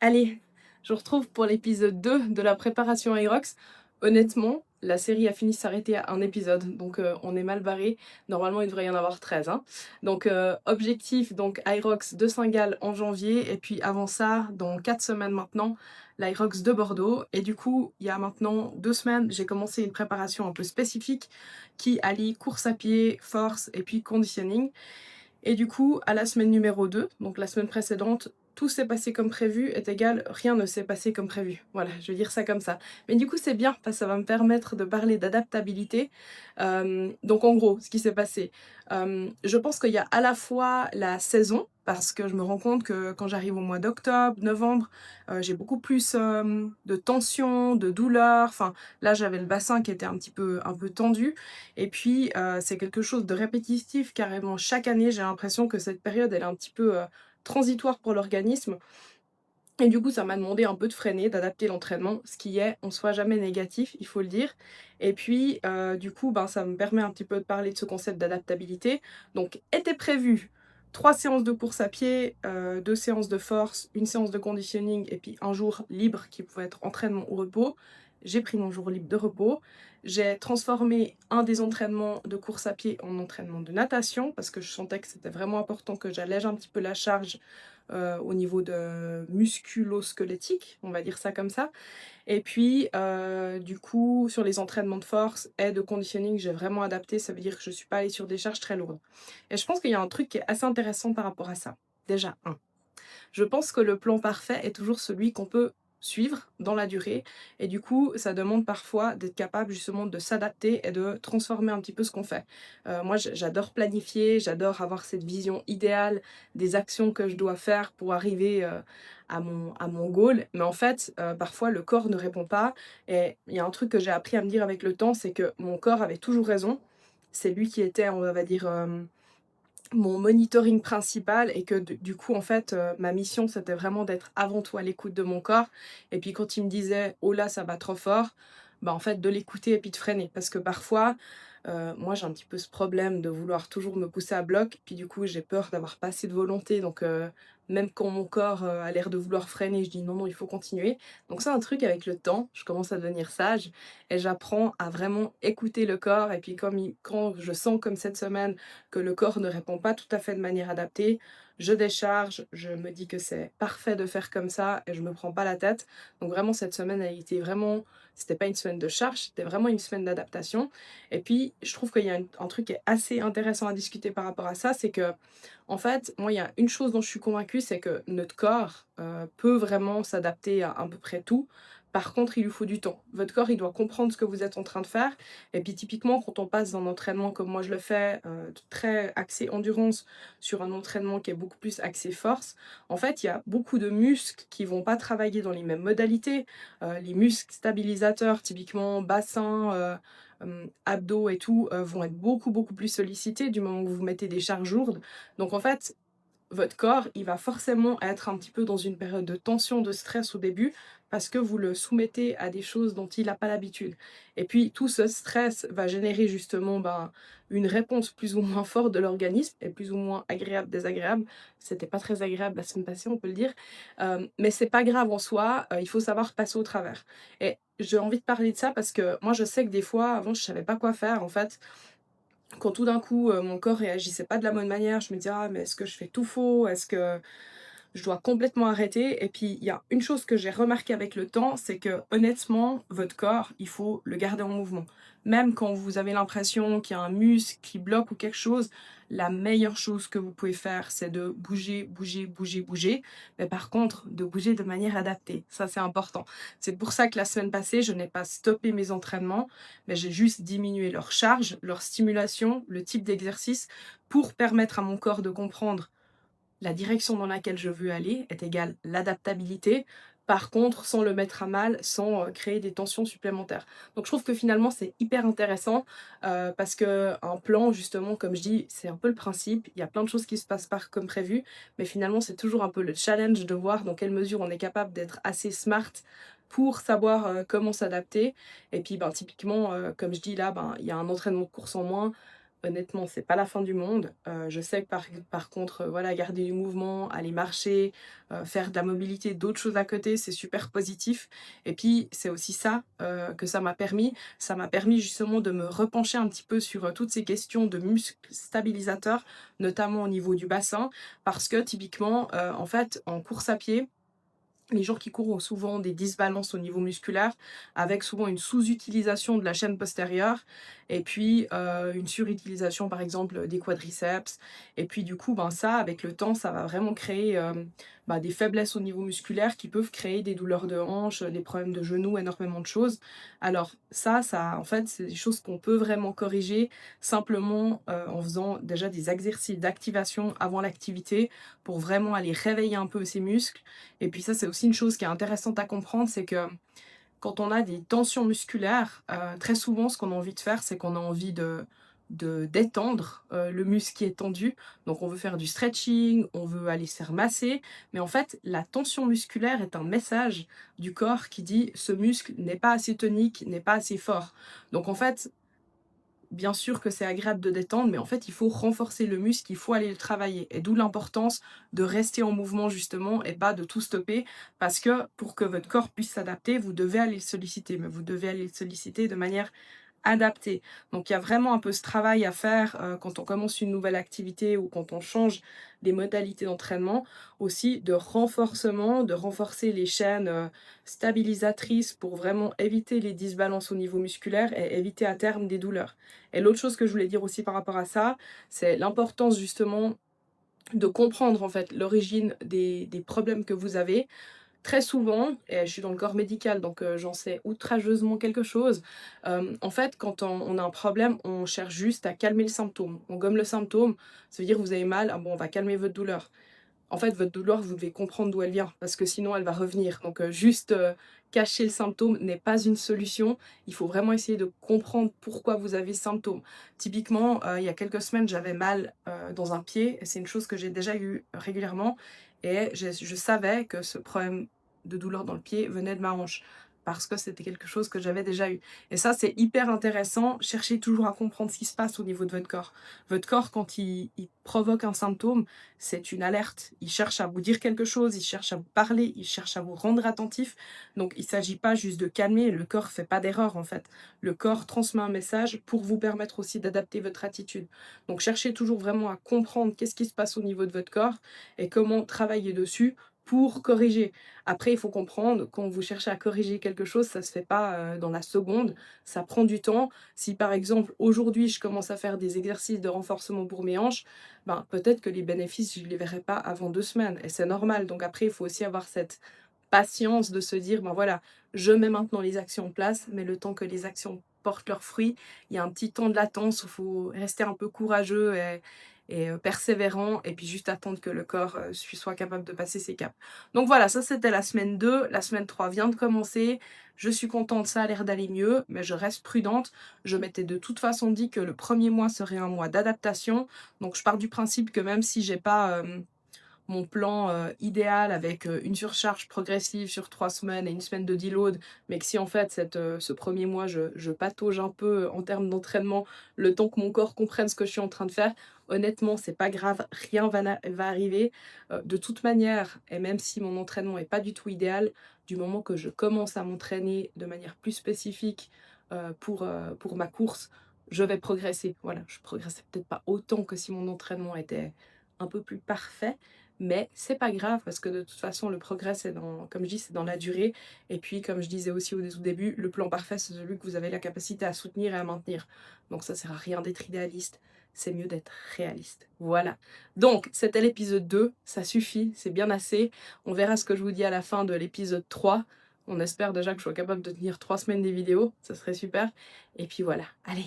Allez, je vous retrouve pour l'épisode 2 de la préparation Aerox. Honnêtement, la série a fini de s'arrêter à un épisode, donc on est mal barré. Normalement, il devrait y en avoir 13, hein. Donc objectif, donc Aerox de Saint-Gall en janvier, et puis avant ça, dans 4 semaines maintenant, l'Aerox de Bordeaux. Et du coup, il y a maintenant 2 semaines, j'ai commencé une préparation un peu spécifique qui allie course à pied, force et puis conditioning. Et du coup, à la semaine numéro 2, donc la semaine précédente, tout s'est passé comme prévu est égal, rien ne s'est passé comme prévu. Voilà, je vais dire ça comme ça. Mais du coup, c'est bien parce que ça va me permettre de parler d'adaptabilité. Donc en gros, ce qui s'est passé, je pense qu'il y a à la fois la saison, parce que je me rends compte que quand j'arrive au mois d'octobre, novembre, j'ai beaucoup plus de tension, de douleur. Enfin, là, j'avais le bassin qui était un peu tendu. Et puis, c'est quelque chose de répétitif carrément chaque année. J'ai l'impression que cette période, elle est un petit peu, transitoire pour l'organisme et du coup, ça m'a demandé un peu de freiner, d'adapter l'entraînement, ce qui est en soi jamais négatif, il faut le dire. Et puis, du coup, ben, ça me permet un petit peu de parler de ce concept d'adaptabilité. Donc, était prévu 3 séances de course à pied, 2 séances de force, une séance de conditioning et puis un jour libre qui pouvait être entraînement ou repos. J'ai pris mon jour libre de repos. J'ai transformé un des entraînements de course à pied en entraînement de natation parce que je sentais que c'était vraiment important que j'allège un petit peu la charge au niveau de musculo-squelettique, on va dire ça comme ça. Et puis, du coup, sur les entraînements de force et de conditioning, j'ai vraiment adapté. Ça veut dire que je suis pas allée sur des charges très lourdes. Et je pense qu'il y a un truc qui est assez intéressant par rapport à ça. Déjà, je pense que le plan parfait est toujours celui qu'on peut suivre dans la durée et du coup ça demande parfois d'être capable justement de s'adapter et de transformer un petit peu ce qu'on fait. Moi j'adore planifier, j'adore avoir cette vision idéale des actions que je dois faire pour arriver à mon goal, mais en fait parfois le corps ne répond pas et il y a un truc que j'ai appris à me dire avec le temps, c'est que mon corps avait toujours raison. C'est lui qui était, on va dire, mon monitoring principal et que du coup en fait ma mission c'était vraiment d'être avant tout à l'écoute de mon corps et puis quand il me disait oh là ça va trop fort, bah en fait de l'écouter et puis de freiner parce que parfois moi j'ai un petit peu ce problème de vouloir toujours me pousser à bloc puis du coup j'ai peur d'avoir pas assez de volonté donc même quand mon corps a l'air de vouloir freiner je dis non non il faut continuer. Donc c'est un truc avec le temps je commence à devenir sage et j'apprends à vraiment écouter le corps et puis quand je sens comme cette semaine que le corps ne répond pas tout à fait de manière adaptée, je décharge, je me dis que c'est parfait de faire comme ça et je me prends pas la tête. Donc vraiment cette semaine a été vraiment c'était pas une semaine de charge, c'était vraiment une semaine d'adaptation. Et puis je trouve qu'il y a un truc qui est assez intéressant à discuter par rapport à ça, c'est que en fait, moi il y a une chose dont je suis convaincue, c'est que notre corps peut vraiment s'adapter à peu près tout. Par contre, il lui faut du temps. Votre corps, il doit comprendre ce que vous êtes en train de faire et puis typiquement, quand on passe d'un entraînement comme moi je le fais, très axé endurance, sur un entraînement qui est beaucoup plus axé force, en fait, il y a beaucoup de muscles qui vont pas travailler dans les mêmes modalités. Les muscles stabilisateurs, typiquement bassin, abdos et tout, vont être beaucoup, beaucoup plus sollicités du moment où vous mettez des charges lourdes. Donc en fait, votre corps, il va forcément être un petit peu dans une période de tension, de stress au début, parce que vous le soumettez à des choses dont il n'a pas l'habitude. Et puis tout ce stress va générer justement ben, une réponse plus ou moins forte de l'organisme, et plus ou moins agréable, désagréable. C'était pas très agréable la semaine passée, on peut le dire. Mais c'est pas grave en soi, il faut savoir passer au travers. Et j'ai envie de parler de ça parce que moi je sais que des fois, avant je savais pas quoi faire en fait. Quand tout d'un coup, mon corps réagissait pas de la bonne manière, je me disais: «Ah mais est-ce que je fais tout faux? Est-ce que je dois complètement arrêter?» Et puis il y a une chose que j'ai remarqué avec le temps, c'est que honnêtement, votre corps, il faut le garder en mouvement. Même quand vous avez l'impression qu'il y a un muscle qui bloque ou quelque chose, la meilleure chose que vous pouvez faire, c'est de bouger, bouger, bouger, bouger. Mais par contre, de bouger de manière adaptée. Ça, c'est important. C'est pour ça que la semaine passée, je n'ai pas stoppé mes entraînements, mais j'ai juste diminué leur charge, leur stimulation, le type d'exercice pour permettre à mon corps de comprendre la direction dans laquelle je veux aller est égale l'adaptabilité, par contre sans le mettre à mal, sans créer des tensions supplémentaires. Donc je trouve que finalement c'est hyper intéressant parce qu'un plan justement comme je dis c'est un peu le principe, il y a plein de choses qui se passent pas comme prévu, mais finalement c'est toujours un peu le challenge de voir dans quelle mesure on est capable d'être assez smart pour savoir comment s'adapter. Et puis ben, typiquement comme je dis là, ben, il y a un entraînement de course en moins. honnêtement, c'est pas la fin du monde. Je sais que par contre, voilà, garder du mouvement, aller marcher, faire de la mobilité, d'autres choses à côté, c'est super positif et puis c'est aussi ça, que ça m'a permis. Ça m'a permis justement de me repencher un petit peu sur, toutes ces questions de muscles stabilisateurs, notamment au niveau du bassin. Parce que typiquement, en fait, en course à pied, les gens qui courent ont souvent des dysbalances au niveau musculaire, avec souvent une sous-utilisation de la chaîne postérieure et puis, une surutilisation par exemple, des quadriceps et puis du coup, ben, ça avec le temps, ça va vraiment créer, bah, des faiblesses au niveau musculaire qui peuvent créer des douleurs de hanches, des problèmes de genoux, énormément de choses. Alors ça en fait, c'est des choses qu'on peut vraiment corriger simplement, en faisant déjà des exercices d'activation avant l'activité pour vraiment aller réveiller un peu ces muscles et puis ça, c'est aussi une chose qui est intéressante à comprendre, c'est que quand on a des tensions musculaires, très souvent, ce qu'on a envie de faire, c'est qu'on a envie de détendre, le muscle qui est tendu. Donc on veut faire du stretching, on veut aller se faire masser, mais en fait, la tension musculaire est un message du corps qui dit: «Ce muscle n'est pas assez tonique, n'est pas assez fort». Donc en fait, bien sûr que c'est agréable de détendre, mais en fait, il faut renforcer le muscle, il faut aller le travailler. Et d'où l'importance de rester en mouvement justement et pas de tout stopper. Parce que pour que votre corps puisse s'adapter, vous devez aller le solliciter. Mais vous devez aller le solliciter de manière adapté. Donc il y a vraiment un peu ce travail à faire, quand on commence une nouvelle activité ou quand on change les modalités d'entraînement. Aussi de renforcement, de renforcer les chaînes, stabilisatrices pour vraiment éviter les dysbalances au niveau musculaire et éviter à terme des douleurs. Et l'autre chose que je voulais dire aussi par rapport à ça, c'est l'importance justement de comprendre en fait l'origine des problèmes que vous avez. Très souvent, et je suis dans le corps médical, donc j'en sais outrageusement quelque chose, en fait, quand on a un problème, on cherche juste à calmer le symptôme. On gomme le symptôme, ça veut dire que vous avez mal, ah bon, on va calmer votre douleur. En fait, votre douleur, vous devez comprendre d'où elle vient, parce que sinon elle va revenir. Donc juste, cacher le symptôme n'est pas une solution. Il faut vraiment essayer de comprendre pourquoi vous avez ce symptôme. Typiquement, il y a quelques semaines, j'avais mal, dans un pied et c'est une chose que j'ai déjà eu régulièrement et je savais que ce problème de douleur dans le pied venait de ma hanche, parce que c'était quelque chose que j'avais déjà eu et ça, c'est hyper intéressant. Cherchez toujours à comprendre ce qui se passe au niveau de votre corps. Votre corps, quand il provoque un symptôme, c'est une alerte. Il cherche à vous dire quelque chose, il cherche à vous parler, il cherche à vous rendre attentif. Donc il ne s'agit pas juste de calmer, le corps ne fait pas d'erreur en fait. Le corps transmet un message pour vous permettre aussi d'adapter votre attitude. Donc cherchez toujours vraiment à comprendre qu'est-ce qui se passe au niveau de votre corps et comment travailler dessus pour corriger. Après, il faut comprendre, quand vous cherchez à corriger quelque chose, ça ne se fait pas dans la seconde, ça prend du temps. Si par exemple, aujourd'hui, je commence à faire des exercices de renforcement pour mes hanches, ben, peut-être que les bénéfices, je ne les verrai pas avant 2 semaines et c'est normal. Donc après, il faut aussi avoir cette patience de se dire: «Ben, voilà, je mets maintenant les actions en place, mais le temps que les actions portent leurs fruits, il y a un petit temps de latence où il faut rester un peu courageux et persévérant et puis juste attendre que le corps, soit capable de passer ses caps». Donc voilà, ça c'était la semaine 2. La semaine 3 vient de commencer. Je suis contente, ça a l'air d'aller mieux, mais je reste prudente. Je m'étais de toute façon dit que le premier mois serait un mois d'adaptation. Donc je pars du principe que même si j'ai pas, mon plan, idéal avec, une surcharge progressive sur 3 semaines et 1 semaine de deload, mais que si en fait ce 1er mois je patauge un peu en termes d'entraînement, le temps que mon corps comprenne ce que je suis en train de faire, honnêtement c'est pas grave, rien va arriver. De toute manière et même si mon entraînement est pas du tout idéal, du moment que je commence à m'entraîner de manière plus spécifique, pour ma course, je vais progresser. Voilà, je progresserai peut-être pas autant que si mon entraînement était un peu plus parfait, mais c'est pas grave parce que de toute façon, le progrès, c'est dans, comme je dis, c'est dans la durée. Et puis, comme je disais aussi au tout début, le plan parfait, c'est celui que vous avez la capacité à soutenir et à maintenir. Donc ça sert à rien d'être idéaliste, c'est mieux d'être réaliste. Voilà. Donc, c'était l'épisode 2, ça suffit, c'est bien assez. On verra ce que je vous dis à la fin de l'épisode 3. On espère déjà que je sois capable de tenir 3 semaines des vidéos, ça serait super. Et puis voilà, allez,